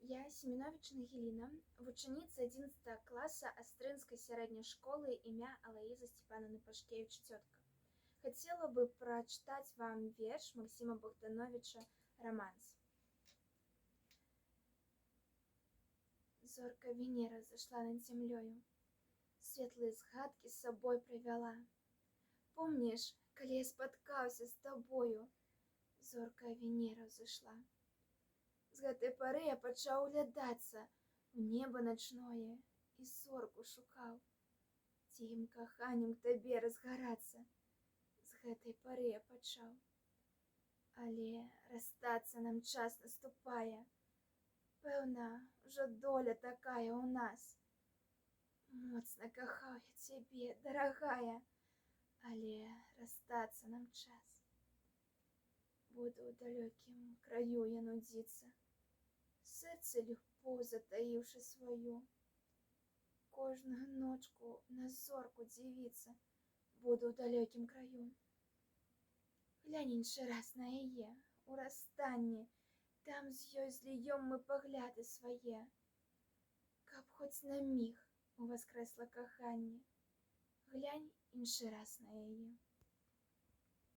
Я Семенович Ангеліна, вучениця 11 класса Астрынской средней школы имя Алаизы Степановны Пашкевич «Тетка». Хотела бы прочитать вам верш Максима Богдановича «Романс». Зорка Венера зашла над землёю, светлые згадкі с собой привела. Помнишь, коли я споткался с тобою, зорка Венера взошла. З гэтай пары я пачаў углядацца ў неба начное і зорку шукаў, цігім каханнем к табе разгарацца. З гэтай пары я пачаў. Але расстацца нам час наступае. Пэўна, ужо доля такая ў нас. Моцна кахаў я цябе, дарагая, але расстацца нам час. Буду ў далёкім краю я нудзіцца, сэрцы любоў затаіўшы сваю. Кожную ночку на зорку дзівіцца буду ў далёкім краю. Глянь іншы раз на яе, у расстанні, там з ёй зліём мы пагляды свае. Каб хоць на міг уваскрэсла каханне, глянь іншы раз на яе.